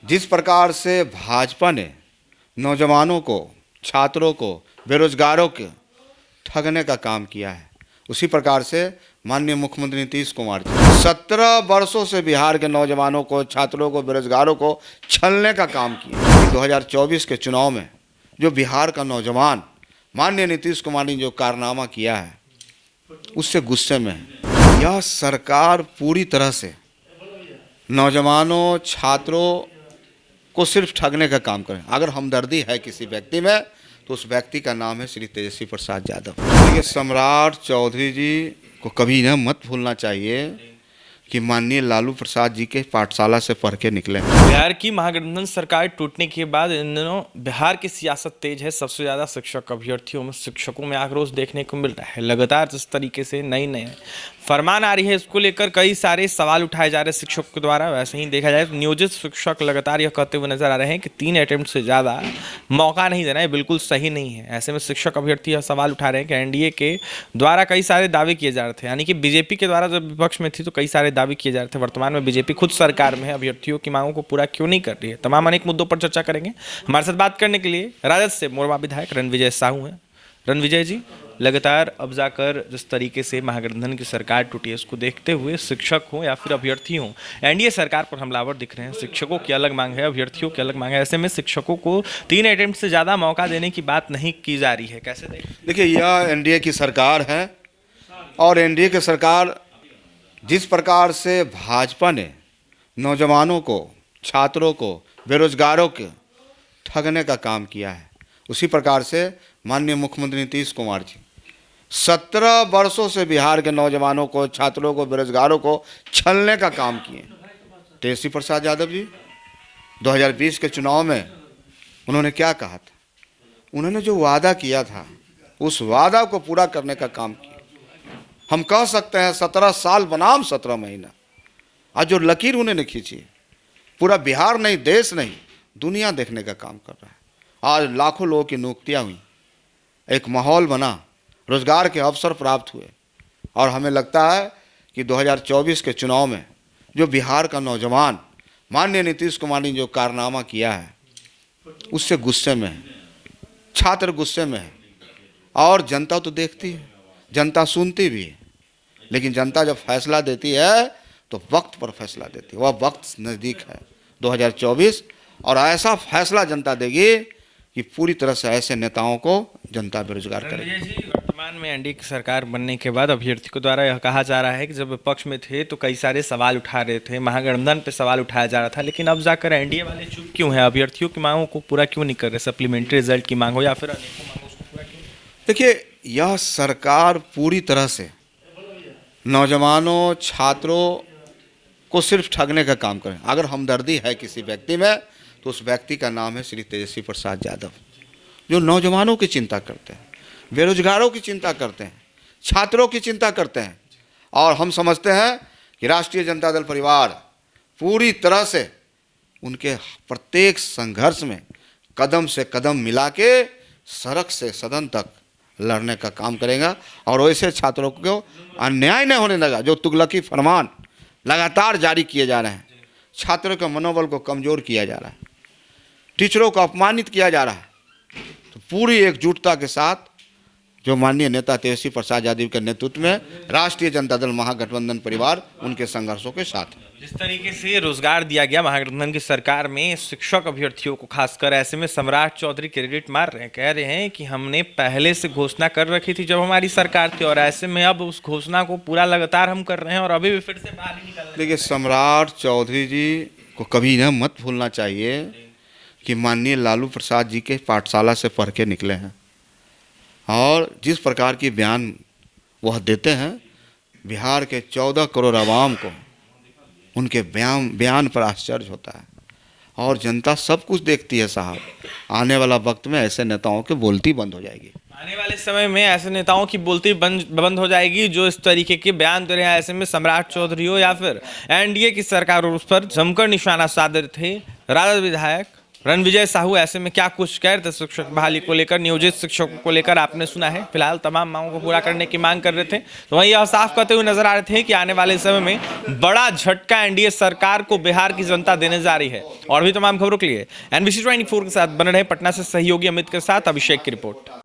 जिस प्रकार से भाजपा ने नौजवानों को, छात्रों को, बेरोजगारों को ठगने का काम किया है, उसी प्रकार से माननीय मुख्यमंत्री नीतीश कुमार जी 17 वर्षों से बिहार के नौजवानों को, छात्रों को, बेरोजगारों को छलने का काम किया। 2024 के चुनाव में जो बिहार का नौजवान माननीय नीतीश कुमार ने जो कारनामा किया है, उससे गुस्से में है। यह सरकार पूरी तरह से नौजवानों, छात्रों को सिर्फ ठगने का काम करें। अगर हमदर्दी है किसी व्यक्ति में तो उस व्यक्ति का नाम है श्री तेजस्वी प्रसाद यादव। देखिए, सम्राट चौधरी जी को कभी न मत भूलना चाहिए कि माननीय लालू प्रसाद जी के पाठशाला से पढ़ के निकले। बिहार की महागठबंधन सरकार टूटने के बाद इन दिनों बिहार की सियासत तेज है। सबसे ज़्यादा शिक्षक अभ्यर्थियों में, शिक्षकों में आक्रोश देखने को मिल रहा है। लगातार जिस तरीके से नई नए फरमान आ रही है, इसको लेकर कई सारे सवाल उठाए जा रहे हैं शिक्षकों के द्वारा। वैसे ही देखा जाए तो नियोजित शिक्षक लगातार यह कहते हुए नजर आ रहे हैं कि 3 अटेम्प्ट से ज़्यादा मौका नहीं देना है, बिल्कुल सही नहीं है। ऐसे में शिक्षक अभ्यर्थी यह सवाल उठा रहे हैं कि एनडीए के द्वारा कई सारे दावे किए जा रहे थे, यानी कि बीजेपी के द्वारा जब विपक्ष में थी तो कई सारे दावे किए जा रहे थे। वर्तमान में बीजेपी खुद सरकार में है, अभ्यर्थियों की मांगों को पूरा क्यों नहीं कर रही है? तमाम अनेक मुद्दों पर चर्चा करेंगे। हमारे साथ बात करने के लिए राजद से मोरवा विधायक रणविजय साहू हैं। रणविजय जी, लगातार अब जाकर जिस तरीके से महागठबंधन की सरकार टूटी है, उसको देखते हुए शिक्षक हो या फिर अभ्यर्थी हो, एनडीए सरकार पर हमलावर दिख रहे हैं। शिक्षकों की अलग मांग है, अभ्यर्थियों की अलग मांग है। ऐसे में शिक्षकों को 3 अटेम्प्ट से ज़्यादा मौका देने की बात नहीं की जा रही है, कैसे देखें? देखिए, यह एनडीए की सरकार है और एनडीए की सरकार जिस प्रकार से भाजपा ने नौजवानों को, छात्रों को, बेरोजगारों के ठगने का काम किया है, उसी प्रकार से माननीय मुख्यमंत्री नीतीश कुमार जी 17 वर्षों से बिहार के नौजवानों को, छात्रों को, बेरोजगारों को छलने का काम किए। तेजस्वी प्रसाद यादव जी 2020 के चुनाव में उन्होंने क्या कहा था? उन्होंने जो वादा किया था, उस वादा को पूरा करने का काम किया। हम कह सकते हैं 17 साल बनाम 17 महीना। आज जो लकीर उन्होंने खींची, पूरा बिहार नहीं, देश नहीं, दुनिया देखने का काम कर रहा है। आज लाखों लोगों की नियुक्तियाँ हुई, एक माहौल बना, रोजगार के अवसर प्राप्त हुए और हमें लगता है कि 2024 के चुनाव में जो बिहार का नौजवान माननीय नीतीश कुमार ने जो कारनामा किया है, उससे गुस्से में है, छात्र गुस्से में है और जनता तो देखती है, जनता सुनती भी है, लेकिन जनता जब फैसला देती है तो वक्त पर फैसला देती है। वह वक्त नज़दीक है 2024 और ऐसा फैसला जनता देगी कि पूरी तरह से ऐसे नेताओं को जनता बेरोजगार करेगी। वर्तमान में एनडीए की सरकार बनने के बाद अभ्यर्थियों द्वारा यह कहा जा रहा है कि जब विपक्ष में थे तो कई सारे सवाल उठा रहे थे, महागठबंधन पे सवाल उठाया जा रहा था, लेकिन अब जाकर एनडीए वाले चुप क्यों हैं? अभ्यर्थियों की मांगों को पूरा क्यों नहीं कर रहे? सप्लीमेंट्री रिजल्ट की मांग हो या फिर अनेकों मांगों को पूरा क्यों? देखिए, यह सरकार पूरी तरह से नौजवानों, छात्रों को सिर्फ ठगने का काम करें। अगर हमदर्दी है किसी व्यक्ति में तो उस व्यक्ति का नाम है श्री तेजस्वी प्रसाद यादव, जो नौजवानों की चिंता करते हैं, बेरोजगारों की चिंता करते हैं, छात्रों की चिंता करते हैं। और हम समझते हैं कि राष्ट्रीय जनता दल परिवार पूरी तरह से उनके प्रत्येक संघर्ष में कदम से कदम मिला के सड़क से सदन तक लड़ने का काम करेगा और वैसे छात्रों को अन्याय नहीं होने लगा। जो तुगलकी फरमान लगातार जारी किए जा रहे हैं, छात्रों के मनोबल को कमज़ोर किया जा रहा है, टीचरों को अपमानित किया जा रहा है, तो पूरी एकजुटता के साथ जो माननीय नेता तेजस्वी प्रसाद यादव के नेतृत्व में राष्ट्रीय जनता दल महागठबंधन परिवार उनके संघर्षों के साथ है। जिस तरीके से रोजगार दिया गया महागठबंधन की सरकार में शिक्षक अभ्यर्थियों को खासकर, ऐसे में सम्राट चौधरी क्रेडिट मार रहे हैं, कह रहे हैं कि हमने पहले से घोषणा कर रखी थी जब हमारी सरकार थी और ऐसे में अब उस घोषणा को पूरा लगातार हम कर रहे हैं और अभी भी फिर से बाहर ही निकल रहे हैं। देखिए, सम्राट चौधरी जी को कभी न मत भूलना चाहिए कि माननीय लालू प्रसाद जी के पाठशाला से पढ़ के निकले हैं और जिस प्रकार की बयान वह देते हैं, बिहार के 14 करोड़ आवाम को उनके बयान पर आश्चर्य होता है और जनता सब कुछ देखती है साहब। आने वाला वक्त में ऐसे नेताओं की बोलती बंद हो जाएगी। आने वाले समय में ऐसे नेताओं की बोलती बंद हो जाएगी जो इस तरीके के बयान दे रहे हैं। ऐसे में सम्राट चौधरी हो या फिर एनडीए की सरकार, उस पर जमकर निशाना साध रहे थे राजद विधायक रणविजय साहू ऐसे में क्या कुछ कह रहे थे शिक्षक बहाली को लेकर, नियोजित शिक्षकों को लेकर आपने सुना है। फिलहाल तमाम मांगों को पूरा करने की मांग कर रहे थे, तो वहीं यह साफ कहते हुए नजर आ रहे थे कि आने वाले समय में बड़ा झटका एनडीए सरकार को बिहार की जनता देने जा रही है। और भी तमाम खबरों के लिए NBC 24 के साथ बने रहे। पटना से सहयोगी अमित के साथ अभिषेक की रिपोर्ट।